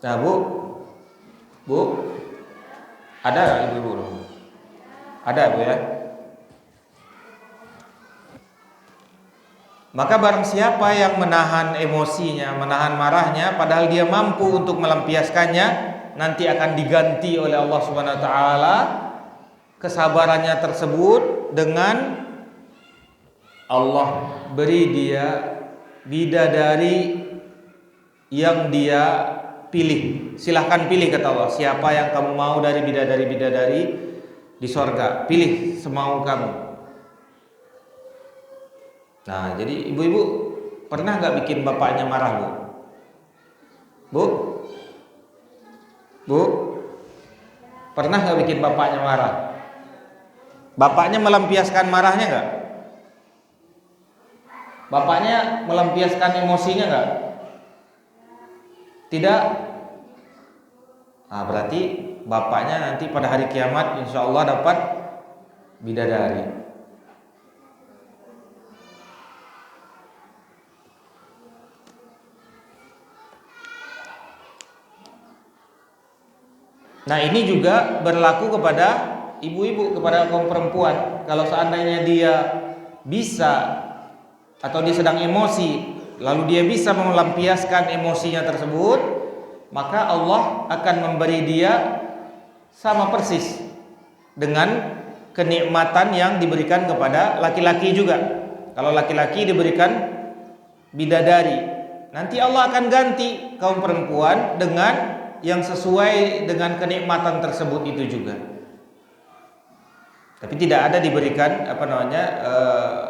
Nah, Bu, ada nggak ibu-ibu? Ada, Bu ya. Maka barang siapa yang menahan emosinya, menahan marahnya, padahal dia mampu untuk melampiaskannya, nanti akan diganti oleh Allah Subhanahu wa taala kesabarannya tersebut dengan Allah beri dia bidadari yang dia pilih. Silahkan pilih, kata Allah, siapa yang kamu mau dari bidadari-bidadari di sorga, pilih semau kamu. Nah, jadi ibu-ibu pernah nggak bikin bapaknya marah, Bu? Bu, pernah nggak bikin bapaknya marah? Bapaknya melampiaskan marahnya nggak? Bapaknya melampiaskan emosinya nggak? Tidak. Nah, berarti bapaknya nanti pada hari kiamat insya Allah dapat bidadari. Nah, ini juga berlaku kepada ibu-ibu, kepada kaum perempuan. Kalau seandainya dia bisa atau dia sedang emosi, lalu dia bisa melampiaskan emosinya tersebut, maka Allah akan memberi dia sama persis dengan kenikmatan yang diberikan kepada laki-laki juga. Kalau laki-laki diberikan bidadari, nanti Allah akan ganti kaum perempuan dengan yang sesuai dengan kenikmatan tersebut itu juga. Tapi tidak ada diberikan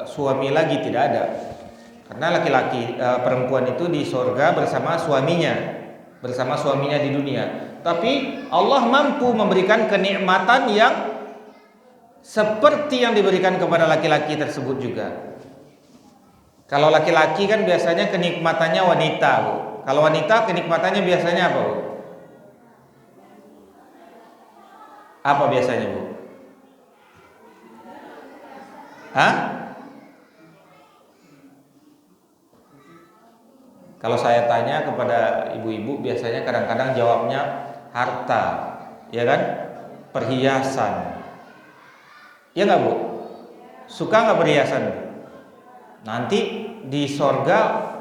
suami lagi, tidak ada. Karena laki-laki perempuan itu di surga bersama suaminya di dunia. Tapi Allah mampu memberikan kenikmatan yang seperti yang diberikan kepada laki-laki tersebut juga. Kalau laki-laki kan biasanya kenikmatannya wanita, Bu. Kalau wanita kenikmatannya biasanya apa, Bu? Apa biasanya, Bu? Hah? Kalau saya tanya kepada ibu-ibu, biasanya kadang-kadang jawabnya harta, ya kan? Perhiasan. Ya nggak, Bu? Suka nggak perhiasan? Nanti di sorga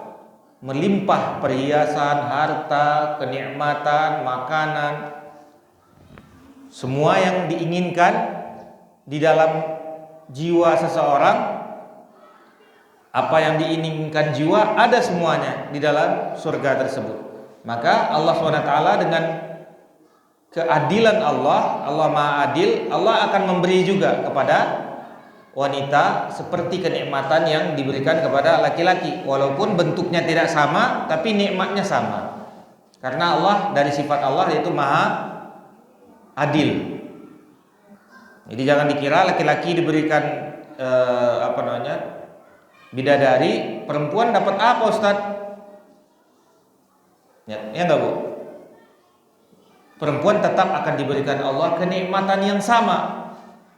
melimpah perhiasan, harta, kenikmatan, makanan, semua yang diinginkan di dalam jiwa seseorang. Apa yang diinginkan jiwa ada semuanya di dalam surga tersebut. Maka Allah SWT dengan keadilan Allah Maha Adil, Allah akan memberi juga kepada wanita seperti kenikmatan yang diberikan kepada laki-laki, walaupun bentuknya tidak sama, tapi nikmatnya sama. Karena Allah, dari sifat Allah yaitu Maha Adil. Jadi jangan dikira laki-laki diberikan bidadari, perempuan dapat apa, Ustaz? Ya enggak, Bu? Perempuan tetap akan diberikan Allah kenikmatan yang sama,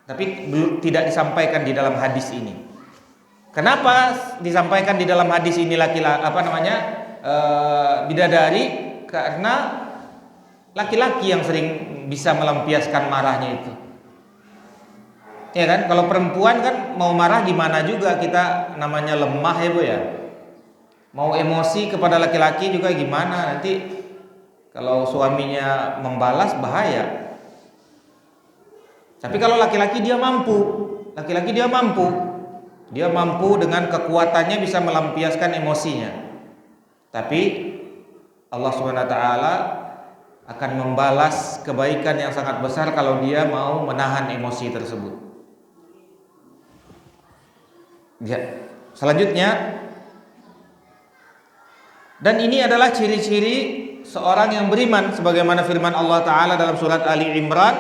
tapi tidak disampaikan di dalam hadis ini. Kenapa disampaikan di dalam hadis ini bidadari? Karena laki-laki yang sering bisa melampiaskan marahnya itu. Ya kan, kalau perempuan kan mau marah gimana juga, kita namanya lemah ya, Bu ya. Mau emosi kepada laki-laki juga gimana, nanti kalau suaminya membalas bahaya. Tapi kalau laki-laki dia mampu. Dia mampu dengan kekuatannya bisa melampiaskan emosinya. Tapi Allah Subhanahu wa taala akan membalas kebaikan yang sangat besar kalau dia mau menahan emosi tersebut. Ya, selanjutnya, dan ini adalah ciri-ciri seorang yang beriman sebagaimana firman Allah Ta'ala dalam surat Ali Imran,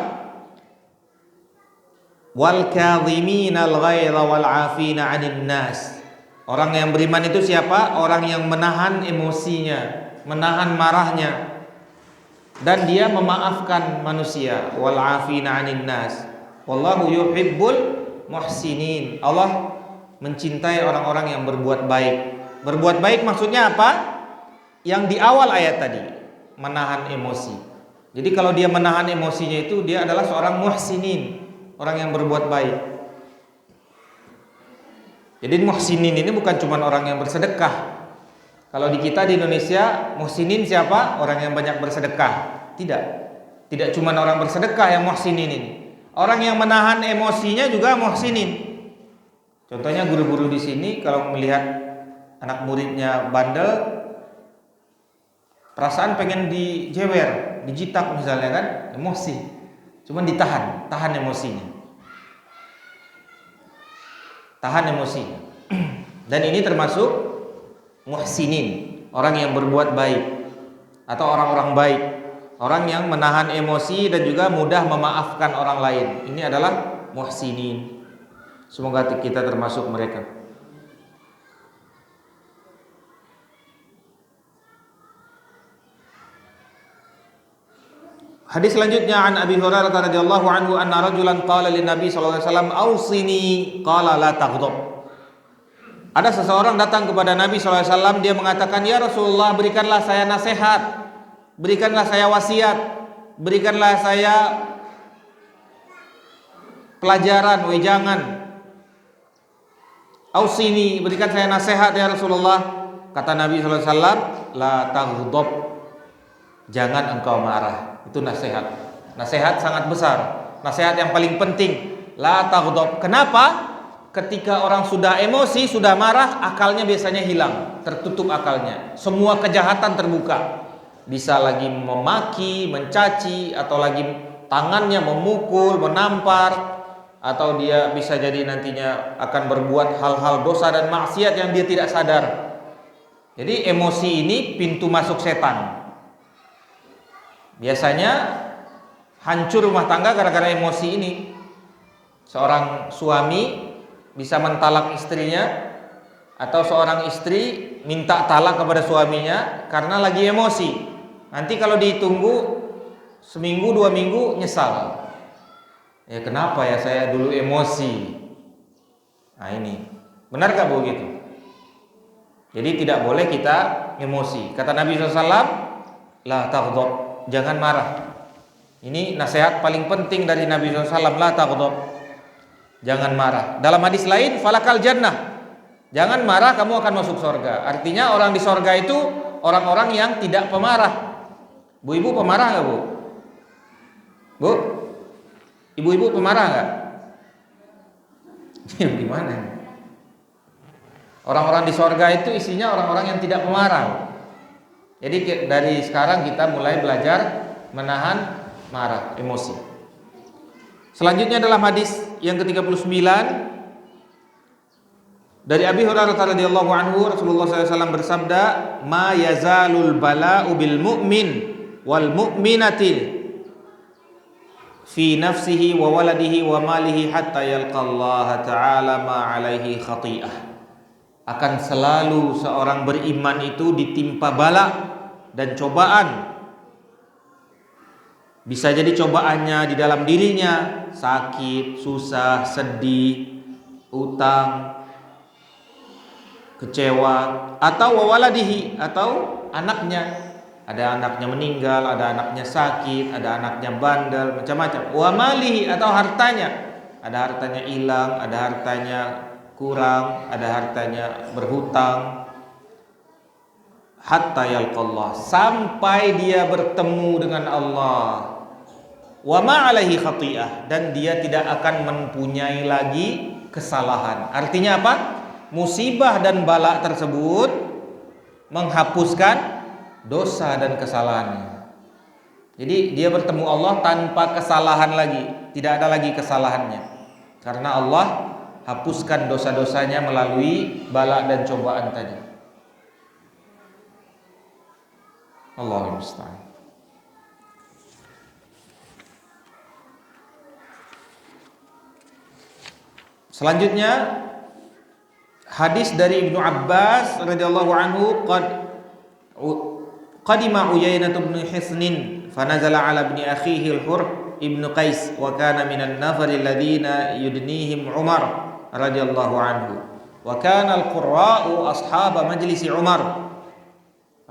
wal kadhiminal ghaidha wal 'afina 'anil nas. Orang yang beriman itu siapa? Orang yang menahan emosinya, menahan marahnya, dan dia memaafkan manusia. Wal 'afina 'anil nas, wallahu yuhibbul muhsinin. Allah mencintai orang-orang yang berbuat baik. Berbuat baik maksudnya apa? Yang di awal ayat tadi, menahan emosi. Jadi kalau dia menahan emosinya itu, dia adalah seorang muhsinin, orang yang berbuat baik. Jadi muhsinin ini bukan cuma orang yang bersedekah. Kalau di kita di Indonesia, muhsinin siapa? Orang yang banyak bersedekah. Tidak. Tidak cuma orang bersedekah yang muhsinin ini. Orang yang menahan emosinya juga muhsinin. Contohnya guru-guru di sini kalau melihat anak muridnya bandel, perasaan pengen dijewer, dijitak misalnya kan, emosi. Cuma tahan emosinya. Tahan emosinya. Dan ini termasuk muhsinin, orang yang berbuat baik atau orang-orang baik, orang yang menahan emosi dan juga mudah memaafkan orang lain. Ini adalah muhsinin. Semoga kita termasuk mereka. Hadis selanjutnya, an Abi Hurairah radhiyallahu anhu anna rajulan qala lin Nabi sallallahu alaihi wasallam ausini qala la taghdab. Ada seseorang datang kepada Nabi sallallahu alaihi wasallam, dia mengatakan, "Ya Rasulullah, berikanlah saya nasihat, berikanlah saya wasiat, berikanlah saya pelajaran, wejangan. Ausini, berikan saya nasihat ya Rasulullah." Kata Nabi sallallahu alaihi wasallam, "La taghdab." Jangan engkau marah. Itu nasihat. Nasihat sangat besar. Nasihat yang paling penting. La taghdab. Kenapa? Ketika orang sudah emosi, sudah marah, akalnya biasanya hilang, tertutup akalnya. Semua kejahatan terbuka. Bisa lagi memaki, mencaci, atau lagi tangannya memukul, menampar, atau dia bisa jadi nantinya akan berbuat hal-hal dosa dan maksiat yang dia tidak sadar. Jadi emosi ini pintu masuk setan. Biasanya hancur rumah tangga gara-gara emosi ini. Seorang suami bisa mentalak istrinya, atau seorang istri minta talak kepada suaminya karena lagi emosi. Nanti kalau ditunggu seminggu 2 minggu nyesal. Ya kenapa ya saya dulu emosi. Nah ini benar gak begitu? Jadi tidak boleh kita emosi. Kata Nabi SAW, la taghdab, jangan marah. Ini nasihat paling penting dari Nabi SAW, la taghdab, jangan marah. Dalam hadis lain, falakal jannah, jangan marah kamu akan masuk surga. Artinya orang di surga itu orang-orang yang tidak pemarah. Bu ibu pemarah nggak bu? Bu, ibu-ibu pemarah nggak? Gimana? Orang-orang di surga itu isinya orang-orang yang tidak pemarah. Jadi dari sekarang kita mulai belajar menahan marah, emosi. Selanjutnya dalam hadis yang ke-39 dari Abi Hurairah radhiyallahu anhu, Rasulullah SAW bersabda, "Ma yazalul bala'u bil mu'min wal mu'minati fi nafsihi wa waladihi wa malihi hatta yalqallaha ta'ala ma 'alaihi khati'ah." Akan selalu seorang beriman itu ditimpa bala dan cobaan. Bisa jadi cobaannya di dalam dirinya, sakit, susah, sedih, utang, kecewa, atau wawaladihi, atau anaknya. Ada anaknya meninggal, ada anaknya sakit, ada anaknya bandel, macam-macam. Wa malihi, atau hartanya. Ada hartanya hilang, ada hartanya kurang, ada hartanya berhutang. Hatta yalqallah, sampai dia bertemu dengan Allah. Wa ma 'alaihi khati'ah, dan dia tidak akan mempunyai lagi kesalahan. Artinya apa? Musibah dan bala tersebut menghapuskan dosa dan kesalahannya. Jadi dia bertemu Allah tanpa kesalahan lagi, tidak ada lagi kesalahannya. Karena Allah hapuskan dosa-dosanya melalui bala dan cobaan tadi. Allahul musta'an. Selanjutnya hadis dari Ibnu Abbas radhiyallahu anhu, qadima Uyainah bin Hisnin fanazala ala ibni akhihi al-Hur ibn Qais wa kana minan nafar alladhina yudnihim Umar radhiyallahu anhu wa kana al-qurra'u ashab majlis Umar.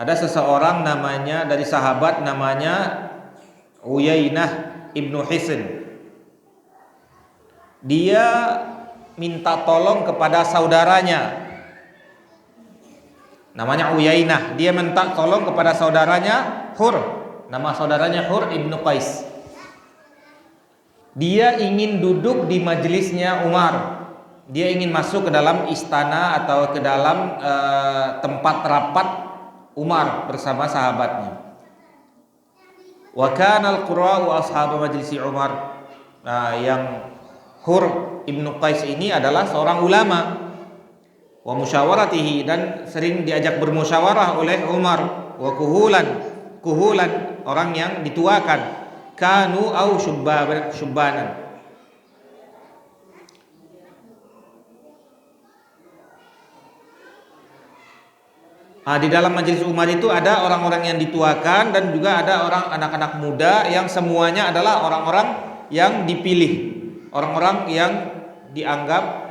ada seseorang namanya, dari sahabat namanya Uyainah ibnu Hisn. Dia minta tolong kepada saudaranya namanya Uyainah. Dia minta tolong kepada saudaranya Hur. Nama saudaranya Hur ibnu Qais. Dia ingin duduk di majelisnya Umar. Dia ingin masuk ke dalam istana atau ke dalam tempat rapat Umar bersama sahabatnya. Wa kana al-qurra'u ashabu majlisi Umar. Nah, yang Hur ibnu Qais ini adalah seorang ulama. Wa musyawaratihi, dan sering diajak bermusyawarah oleh Umar. Wa kuhulan orang yang dituakan. Kanu au syubbanan. Di dalam majelis Umar itu ada orang-orang yang dituakan dan juga ada orang anak-anak muda yang semuanya adalah orang-orang yang dipilih, orang-orang yang dianggap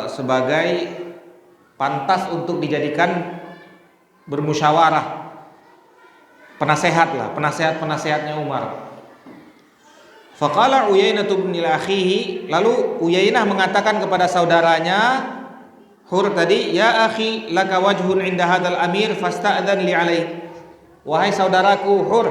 sebagai pantas untuk dijadikan bermusyawarah, penasehat-penasehatnya Umar. Faqala Uyainah bin akhihi, lalu Uyainah mengatakan kepada saudaranya Hur tadi, ya akhi laka wajhun inda hadzal amir fasta'dzan li alaih. Wahai saudaraku Hur,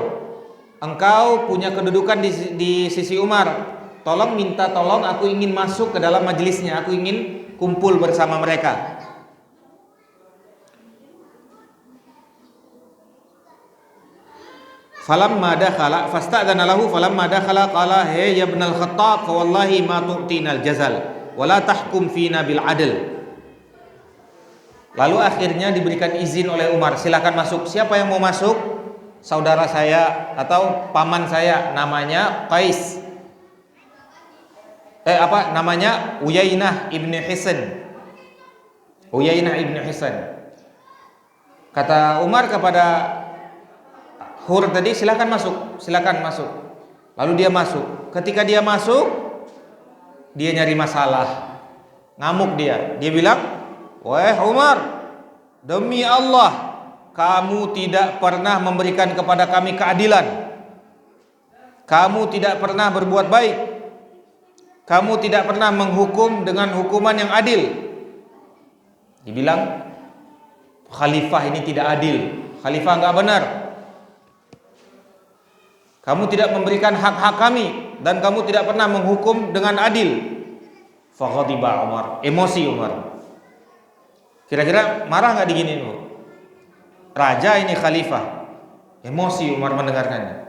engkau punya kedudukan di sisi Umar. Tolong minta tolong, aku ingin masuk ke dalam majelisnya, aku ingin kumpul bersama mereka. Falamma dakhala fasta'dzana lahu falamma dakhala qala hey ya ibnal Khattab fa wallahi ma tu'tina al-jazal wa la tahkum fina bil adl. Lalu akhirnya diberikan izin oleh Umar, silakan masuk. Siapa yang mau masuk? Saudara saya atau paman saya, namanya Qais. Namanya Uyainah ibnu Hisn. Uyainah ibnu Hisn. Kata Umar kepada Hur tadi, silakan masuk. Lalu dia masuk. Ketika dia masuk, dia nyari masalah. Ngamuk dia. Dia bilang, wahai Umar, demi Allah, kamu tidak pernah memberikan kepada kami keadilan. Kamu tidak pernah berbuat baik. Kamu tidak pernah menghukum dengan hukuman yang adil. Dibilang, khalifah ini tidak adil. Khalifah enggak benar. Kamu tidak memberikan hak-hak kami dan kamu tidak pernah menghukum dengan adil. Faghadiba Umar, emosi Umar. Kira-kira marah nggak diginiin Bu? Raja ini khalifah. Emosi Umar mendengarkannya.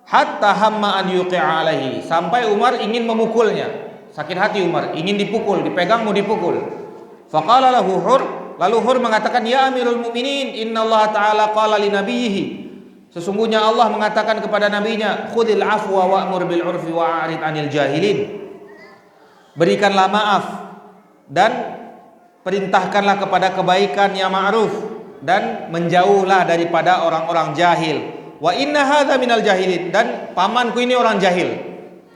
Hatta hamma an yuqi'a alaihi, sampai Umar ingin memukulnya. Sakit hati Umar, ingin dipukul, dipegang mau dipukul. Faqala lahu Hur, lalu Hur mengatakan, ya Amirul Mukminin, innallaha ta'ala qala li nabiyhi. Sesungguhnya Allah mengatakan kepada nabinya, khudil afwa wa'mur bil urfi wa'arid 'anil jahilin. Berikanlah maaf dan perintahkanlah kepada kebaikan yang ma'ruf dan menjauhlah daripada orang-orang jahil. Wa inna hadza minal jahilin, dan pamanku ini orang jahil,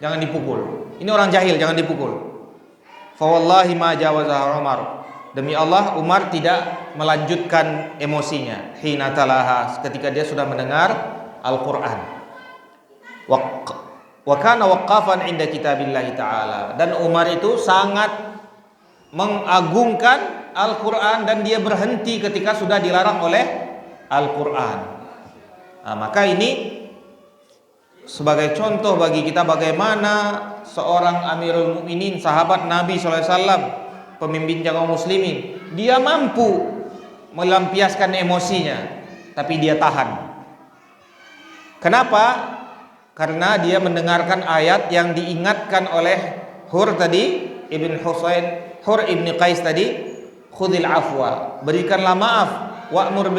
jangan dipukul. Ini orang jahil, jangan dipukul. Fa wallahi ma jawazaha Umar. Demi Allah, Umar tidak melanjutkan emosinya. Hina talaha, ketika dia sudah mendengar Al-Qur'an. Wa kana waqqafan 'inda kitabillahi ta'ala. Dan Umar itu sangat mengagungkan Al-Quran dan dia berhenti ketika sudah dilarang oleh Al-Quran. Nah, maka ini sebagai contoh bagi kita bagaimana seorang Amirul Mukminin, sahabat Nabi SAW, pemimpin kaum muslimin, dia mampu melampiaskan emosinya, tapi dia tahan. Kenapa? Karena dia mendengarkan ayat yang diingatkan oleh Hur tadi, Hur ibn Qais tadi, khudil afwa, berikanlah maaf, wa'mur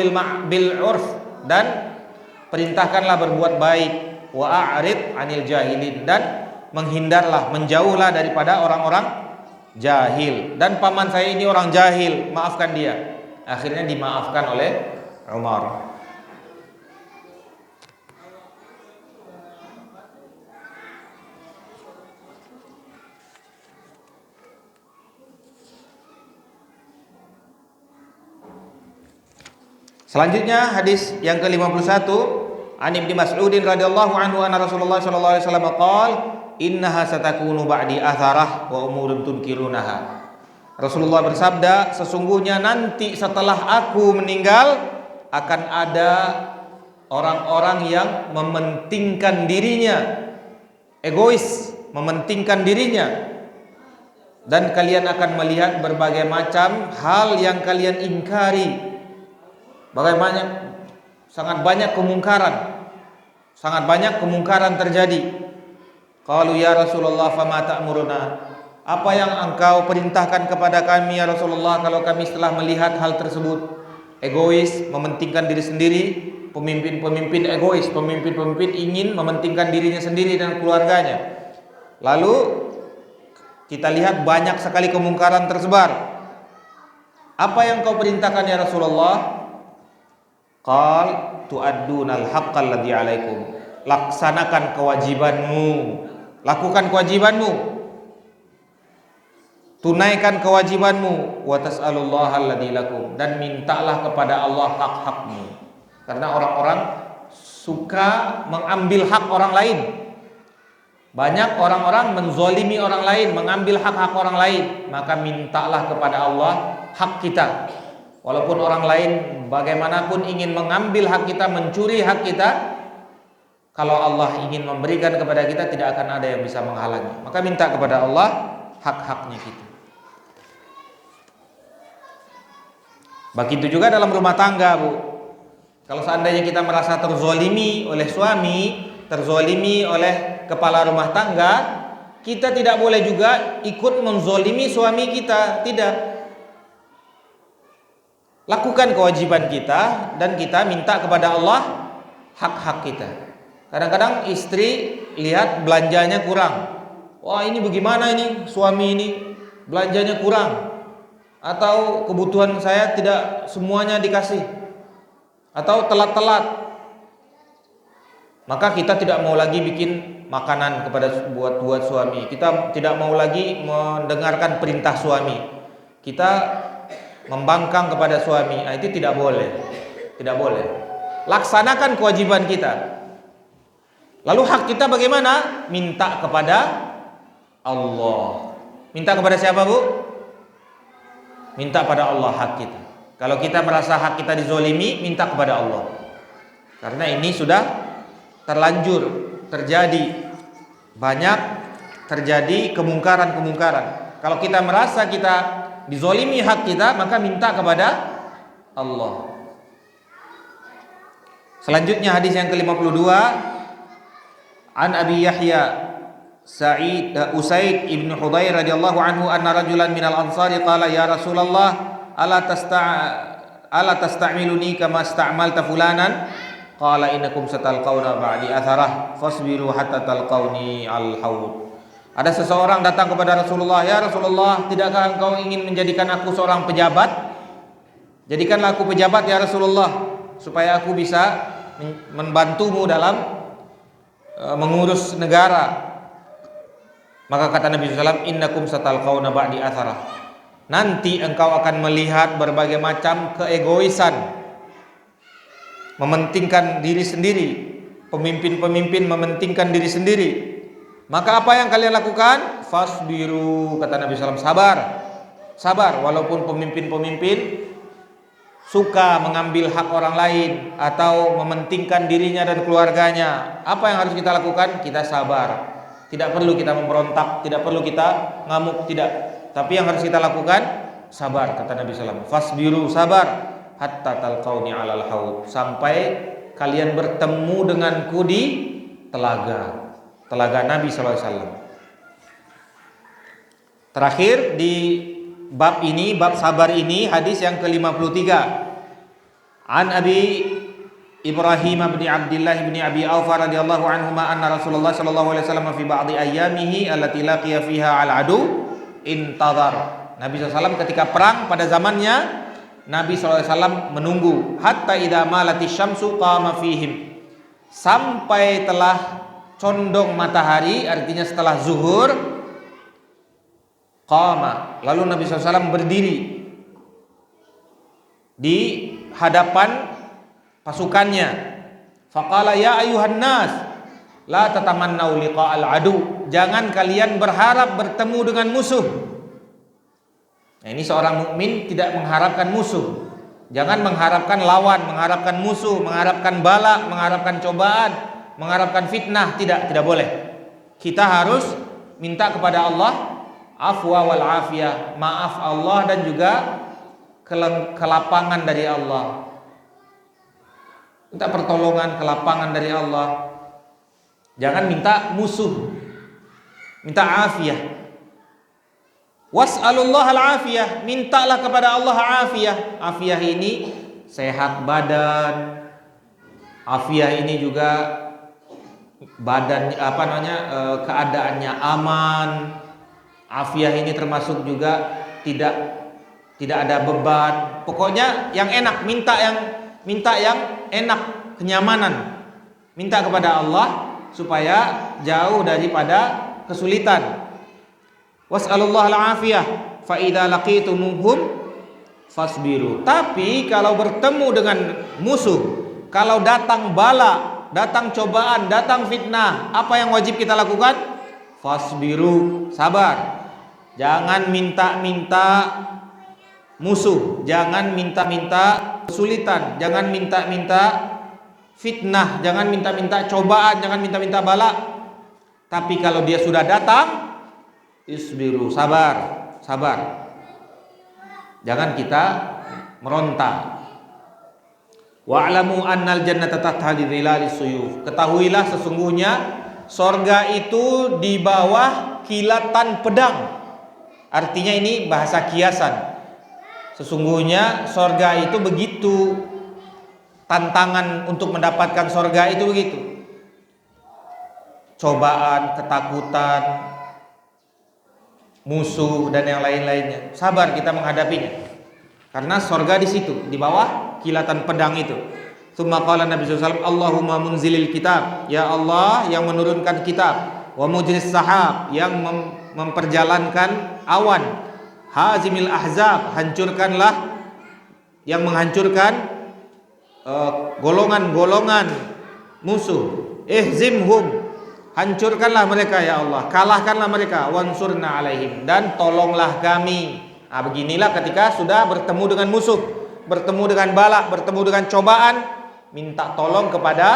bil urf, dan perintahkanlah berbuat baik, wa'arid 'anil jahilin, dan menghindarlah, menjauhlah daripada orang-orang jahil. Dan paman saya ini orang jahil, maafkan dia. Akhirnya dimaafkan oleh Umar. Selanjutnya hadis yang ke-51, An Ibnu Mas'udin radhiyallahu anhu anna Rasulullah sallallahu alaihi wasallam qala innaha satakunu ba'di atharah wa umurun tunkirunaha. Rasulullah bersabda, sesungguhnya nanti setelah aku meninggal akan ada orang-orang yang mementingkan dirinya, egois, mementingkan dirinya, dan kalian akan melihat berbagai macam hal yang kalian ingkari. Bagaimana sangat banyak kemungkaran terjadi. Qalu ya Rasulullah fama ta'muruna? Apa yang engkau perintahkan kepada kami ya Rasulullah kalau kami setelah melihat hal tersebut? Egois, mementingkan diri sendiri, pemimpin-pemimpin egois, pemimpin-pemimpin ingin mementingkan dirinya sendiri dan keluarganya. Lalu kita lihat banyak sekali kemungkaran tersebar. Apa yang kau perintahkan ya Rasulullah? Qal tu'addunal haqqal ladzi 'alaikum. Laksanakan kewajibanmu, lakukan kewajibanmu, tunaikan kewajibanmu, wa tas'alullaha alladzi lakum, dan mintalah kepada Allah hak-hakmu. Karena orang-orang suka mengambil hak orang lain. Banyak orang-orang menzolimi orang lain, mengambil hak-hak orang lain. Maka mintalah kepada Allah hak kita. Walaupun orang lain bagaimanapun ingin mengambil hak kita, mencuri hak kita, kalau Allah ingin memberikan kepada kita, tidak akan ada yang bisa menghalangi. Maka minta kepada Allah hak-haknya kita. Begitu juga dalam rumah tangga, Bu. Kalau seandainya kita merasa terzolimi oleh suami, terzolimi oleh kepala rumah tangga, kita tidak boleh juga ikut menzolimi suami kita. Tidak. Lakukan kewajiban kita dan kita minta kepada Allah hak-hak kita. Kadang-kadang istri lihat belanjanya kurang. Wah, ini bagaimana ini suami ini belanjanya kurang, atau kebutuhan saya tidak semuanya dikasih, atau telat-telat. Maka kita tidak mau lagi bikin makanan kepada buat suami. Kita tidak mau lagi mendengarkan perintah suami. Kita membangkang kepada suami. Nah, itu tidak boleh. Tidak boleh. Laksanakan kewajiban kita. Lalu hak kita bagaimana? Minta kepada Allah. Minta kepada siapa, Bu? Minta pada Allah hak kita. Kalau kita merasa hak kita dizolimi, minta kepada Allah. Karena ini sudah terlanjur terjadi. Banyak terjadi kemungkaran-kemungkaran. Kalau kita merasa kita dizolimi hak kita, maka minta kepada Allah. Selanjutnya hadis yang ke-52, An Abi Yahya Usaid ibn Hudayr radhiyallahu anhu anna rajulan minal ansari qala ya Rasulullah ala tasta'miluni kama sta'malta fulanan qala innakum satalqauna ba'di atharah fasbiru hatta talqauni al-haud. Ada seseorang datang kepada Rasulullah, ya Rasulullah, tidakkah engkau ingin menjadikan aku seorang pejabat? Jadikanlah aku pejabat ya Rasulullah, supaya aku bisa membantumu dalam mengurus negara. Maka kata Nabi SAW, innakum satalqauna ba'di atharah. Nanti engkau akan melihat berbagai macam keegoisan, mementingkan diri sendiri. Pemimpin-pemimpin mementingkan diri sendiri. Maka apa yang kalian lakukan? Fasbiru, kata Nabi SAW, sabar. Sabar, walaupun pemimpin-pemimpin suka mengambil hak orang lain atau mementingkan dirinya dan keluarganya. Apa yang harus kita lakukan? Kita sabar. Tidak perlu kita memberontak, tidak perlu kita ngamuk, tidak. Tapi yang harus kita lakukan, sabar, kata Nabi SAW. Fasbiru, sabar, hatta talqauni alal haud, sampai kalian bertemu denganku di telaga Nabi SAW. Terakhir di bab ini, bab sabar ini, hadis yang ke-53. An Abi Ibrahim bin Abdullah bin Abi Aufa radhiyallahu anhuma anna Rasulullah sallallahu alaihi wasallam fi ba'dhi ayyamihi allati laqiya fiha al-adu intadhar. Nabi SAW ketika perang pada zamannya, Nabi SAW menunggu hatta idza malati syamsu qama fihim, sampai telah condong matahari, artinya setelah zuhur, qama, lalu Nabi SAW berdiri di hadapan pasukannya. Faqala ya ayuhan nas la tatamannau liqa'al adu. Jangan kalian berharap bertemu dengan musuh. Nah, ini seorang mukmin tidak mengharapkan musuh. Jangan mengharapkan lawan, mengharapkan musuh, mengharapkan bala, mengharapkan cobaan, mengharapkan fitnah. Tidak boleh. Kita harus minta kepada Allah afwa wal afiyah, maaf Allah dan juga kelapangan dari Allah. Minta pertolongan, kelapangan dari Allah. Jangan minta musuh, minta afiyah. Was'alullah al-afiyah, mintalah kepada Allah afiyah. Afiyah ini sehat badan. Afiyah ini juga badan keadaannya aman. Afiyah ini termasuk juga tidak ada beban. Pokoknya yang enak, minta yang enak, kenyamanan. Minta kepada Allah supaya jauh daripada kesulitan. Was'alullah al-afiyah fa idza laqitumuhum fasbiru. Tapi kalau bertemu dengan musuh, kalau datang bala, datang cobaan, datang fitnah, apa yang wajib kita lakukan? Fasbiru, sabar. Jangan minta-minta musuh, jangan minta-minta kesulitan, jangan minta-minta fitnah, jangan minta-minta cobaan, jangan minta-minta bala. Tapi kalau dia sudah datang, isbiru, sabar. Jangan kita meronta. Wa'lamu annal jannata tahta dhilalis suyuf. Ketahuilah sesungguhnya sorga itu di bawah kilatan pedang. Artinya ini bahasa kiasan. Sesungguhnya sorga itu begitu, tantangan untuk mendapatkan sorga itu begitu. Cobaan, ketakutan, musuh dan yang lain-lainnya. Sabar kita menghadapinya. Karena sorga di situ, di bawah kilatan pedang itu. Tsumma qala Nabi sallallahu alaihi wasallam, Allahumma munzilil kitab. Ya Allah yang menurunkan kitab. Wa mujris sahab, yang memperjalankan awan. Hazimil ahzab, hancurkanlah, yang menghancurkan golongan-golongan musuh. Ihzimhum, hancurkanlah mereka ya Allah, kalahkanlah mereka. Wansurna alaihim, dan tolonglah kami. Nah, beginilah ketika sudah bertemu dengan musuh, bertemu dengan bala, bertemu dengan cobaan, minta tolong kepada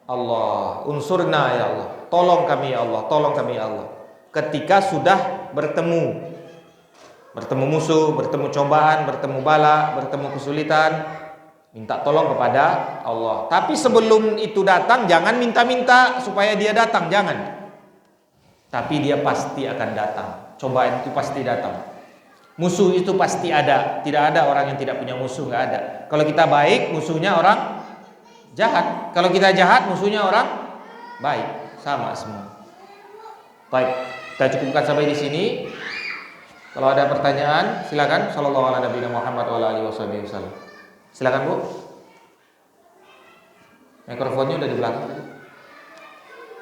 Allah. Unsurna ya Allah, tolong kami ya Allah, tolong kami ya Allah. Ketika sudah bertemu musuh, bertemu cobaan, bertemu bala, bertemu kesulitan, minta tolong kepada Allah. Tapi sebelum itu datang, jangan minta-minta supaya dia datang, jangan. Tapi dia pasti akan datang. Cobaan itu pasti datang. Musuh itu pasti ada. Tidak ada orang yang tidak punya musuh, nggak ada. Kalau kita baik, musuhnya orang jahat. Kalau kita jahat, musuhnya orang baik. Sama semua. Baik, kita cukupkan sampai di sini. Kalau ada pertanyaan, silakan. Sallallahu alaihi wasallam. Silakan Bu. Mikrofonnya udah di belakang.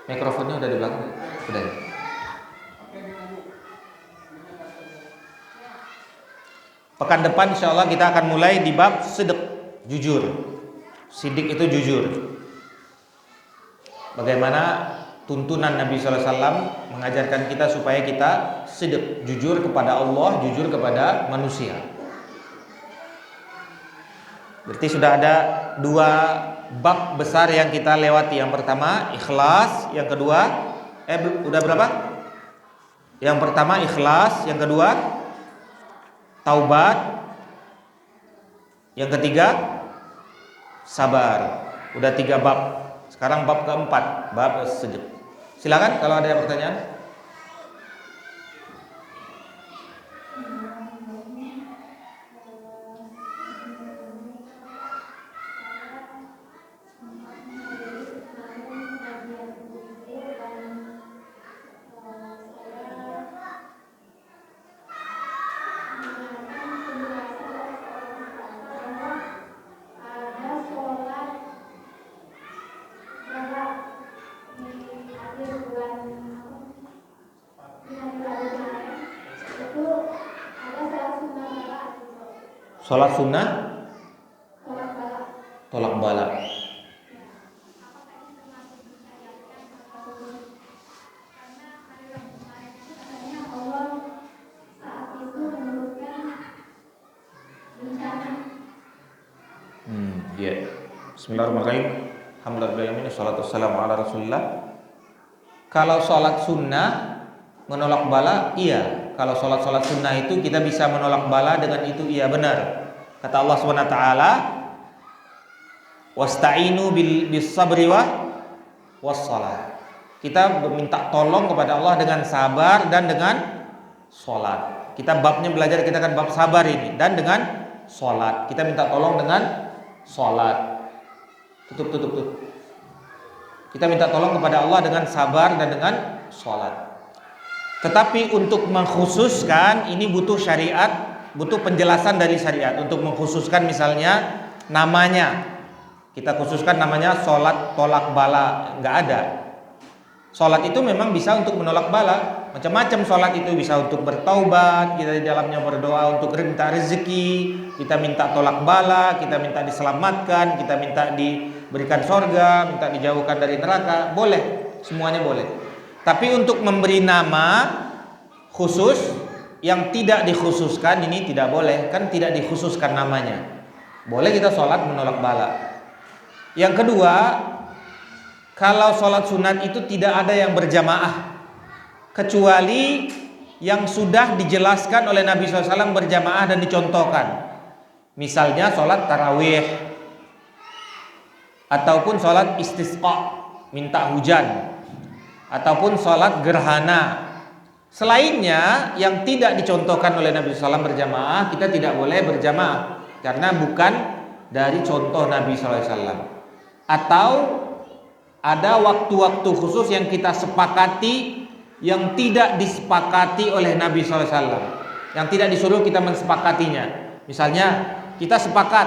Mikrofonnya udah di belakang. Sudah. Pekan depan insya Allah kita akan mulai di bab sidq, jujur. Sidik itu jujur. Bagaimana tuntunan Nabi SAW mengajarkan kita supaya kita sidq, jujur kepada Allah, jujur kepada manusia. Berarti sudah ada dua bab besar yang kita lewati. Yang pertama ikhlas, yang kedua udah berapa? Yang pertama ikhlas, yang kedua taubat, yang ketiga sabar. Udah 3 bab. Sekarang bab keempat, bab sidq. Silakan kalau ada pertanyaan. Sholat sunnah tolak bala. Ya. Bismillahirrahmanirrahim. Alhamdulillah, wassalatu wassalamu ala Rasulillah. Kalau sholat sunnah menolak bala, iya. Kalau sholat sunnah itu kita bisa menolak bala dengan itu, iya benar. Kata Allah Subhanahu wa taala, wasta'inu bis sabri was shalah. Kita meminta tolong kepada Allah dengan sabar dan dengan sholat. Kita babnya belajar, kita kan bab sabar ini, dan dengan sholat. Kita minta tolong dengan sholat. Tutup. Kita minta tolong kepada Allah dengan sabar dan dengan sholat. Tetapi untuk mengkhususkan ini butuh syariat, butuh penjelasan dari syariat. Untuk mengkhususkan misalnya namanya, kita khususkan namanya sholat tolak bala, nggak ada. Sholat itu memang bisa untuk menolak bala. Macam-macam sholat itu bisa untuk bertaubat, kita di dalamnya berdoa untuk minta rezeki, kita minta tolak bala, kita minta diselamatkan, kita minta diberikan sorga, minta dijauhkan dari neraka. Boleh, semuanya boleh. Tapi untuk memberi nama khusus yang tidak dikhususkan ini tidak boleh. Kan tidak dikhususkan namanya. Boleh kita sholat menolak bala. Yang kedua, kalau sholat sunat itu tidak ada yang berjamaah, kecuali yang sudah dijelaskan oleh Nabi SAW berjamaah dan dicontohkan. Misalnya sholat tarawih, ataupun sholat istisqa, minta hujan, ataupun sholat gerhana. Selainnya yang tidak dicontohkan oleh Nabi SAW berjamaah, kita tidak boleh berjamaah karena bukan dari contoh Nabi SAW. Atau ada waktu-waktu khusus yang kita sepakati yang tidak disepakati oleh Nabi SAW, yang tidak disuruh kita mensepakatinya. Misalnya kita sepakat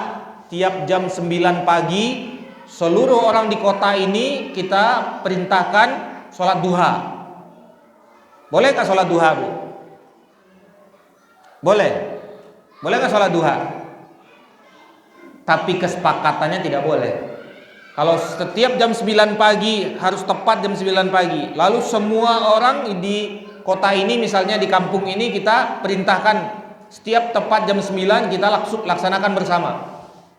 tiap jam 9 pagi seluruh orang di kota ini kita perintahkan sholat duha. Bolehkah sholat duha, Bu? Boleh. Bolehkah sholat duha? Tapi kesepakatannya tidak boleh. Kalau setiap jam 9 pagi harus tepat jam 9 pagi, lalu semua orang di kota ini, misalnya di kampung ini, kita perintahkan setiap tepat jam 9 kita laksanakan bersama.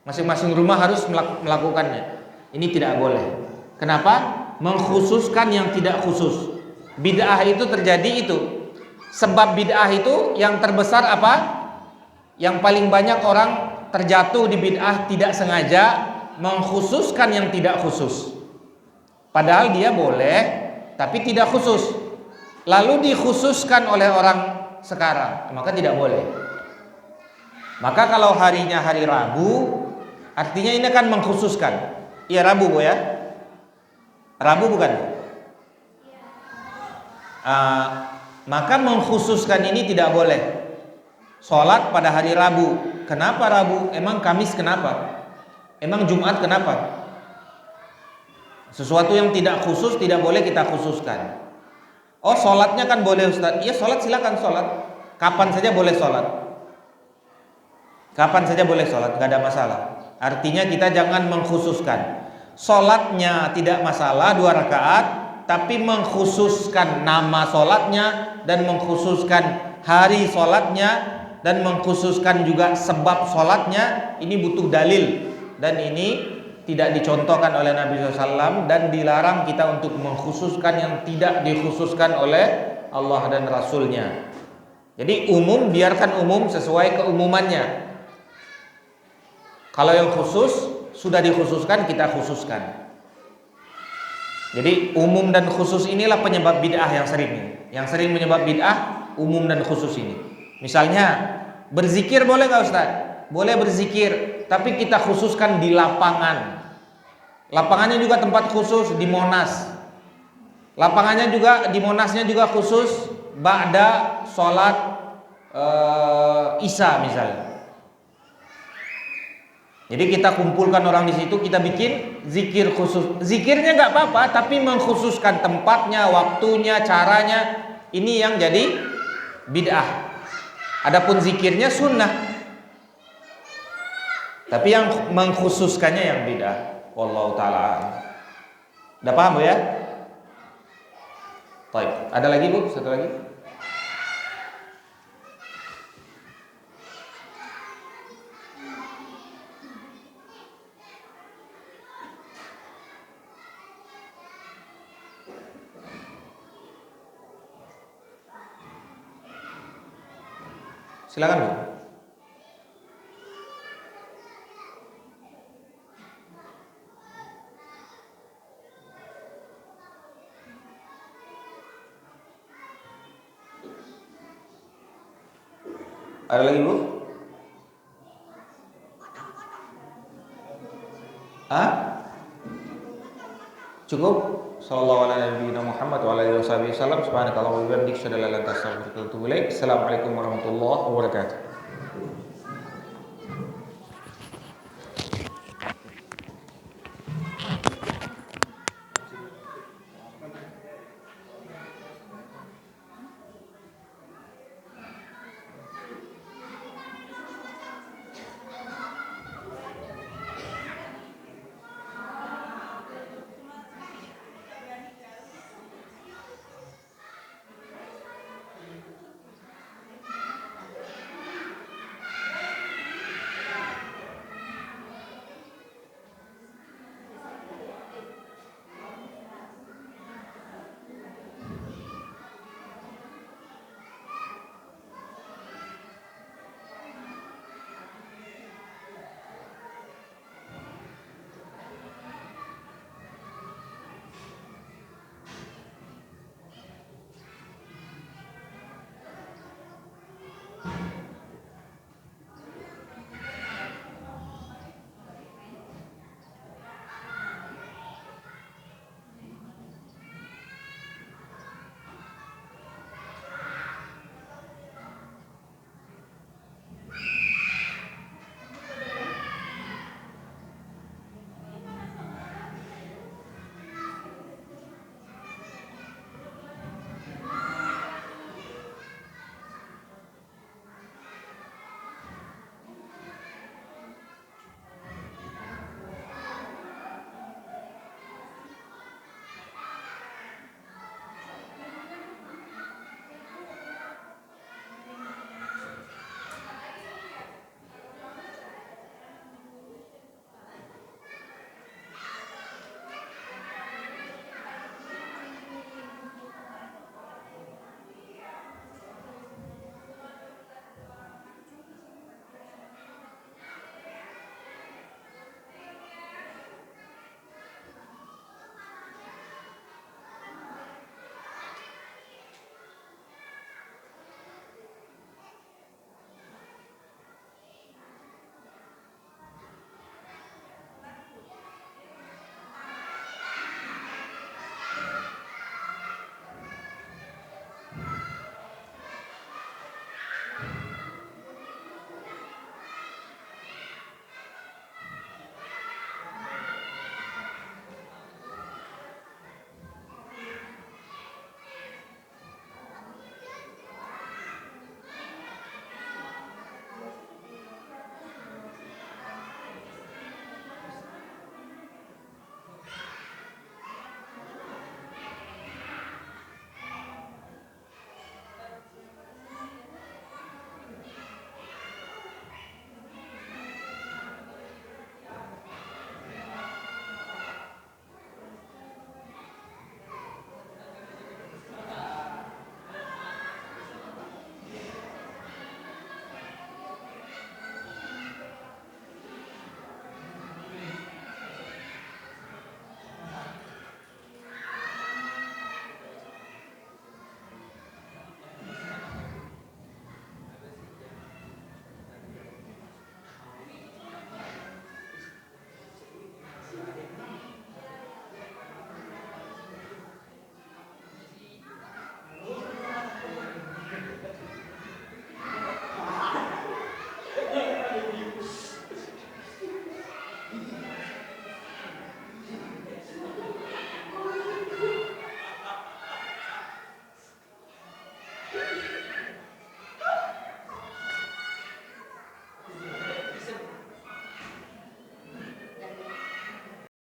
Masing-masing rumah harus melakukannya. Ini tidak boleh. Kenapa? Mengkhususkan yang tidak khusus. Bid'ah itu terjadi itu. Sebab bid'ah itu yang terbesar apa? Yang paling banyak orang terjatuh di bid'ah tidak sengaja, mengkhususkan yang tidak khusus. Padahal dia boleh, tapi tidak khusus. Lalu dikhususkan oleh orang sekarang, maka tidak boleh. Maka kalau harinya hari Rabu, artinya ini kan mengkhususkan. Iya Rabu, Bu ya? Rabu bukan? Maka mengkhususkan ini tidak boleh. Sholat pada hari Rabu. Kenapa Rabu? Emang Kamis kenapa? Emang Jumat kenapa? Sesuatu yang tidak khusus tidak boleh kita khususkan. Oh, sholatnya kan boleh Ustaz. Iya, sholat silakan sholat. Kapan saja boleh sholat. Kapan saja boleh sholat, gak ada masalah. Artinya kita jangan mengkhususkan. Sholatnya tidak masalah 2 rakaat, tapi mengkhususkan nama sholatnya dan mengkhususkan hari sholatnya dan mengkhususkan juga sebab sholatnya, ini butuh dalil. Dan ini tidak dicontohkan oleh Nabi SAW, dan dilarang kita untuk mengkhususkan yang tidak dikhususkan oleh Allah dan Rasulnya. Jadi umum, biarkan umum sesuai keumumannya. Kalau yang khusus sudah dikhususkan, kita khususkan. Jadi umum dan khusus inilah penyebab bid'ah yang sering menyebab bid'ah, umum dan khusus ini. Misalnya berzikir boleh nggak Ustaz? Boleh berzikir, tapi kita khususkan di lapangan. Lapangannya juga tempat khusus di Monas. Lapangannya juga di Monasnya juga khusus ba'da sholat Isya misalnya. Jadi kita kumpulkan orang di situ, kita bikin zikir khusus. Zikirnya nggak apa-apa, tapi mengkhususkan tempatnya, waktunya, caranya. Ini yang jadi bid'ah. Adapun zikirnya sunnah. Tapi yang mengkhususkannya yang beda. Wallahu taala. Udah paham Bu ya? Baik. Ada lagi Bu? Satu lagi. Silakan Bu. Ada lagi Bu? Ah? Cukup? Sallallahu alaihi Muhammad wa alihi wasallam. Subhanakallahumma wa bihamdika asyhadu an la ilaha illa anta astaghfiruka wa atubu ilaik. Assalamualaikum warahmatullahi wabarakatuh.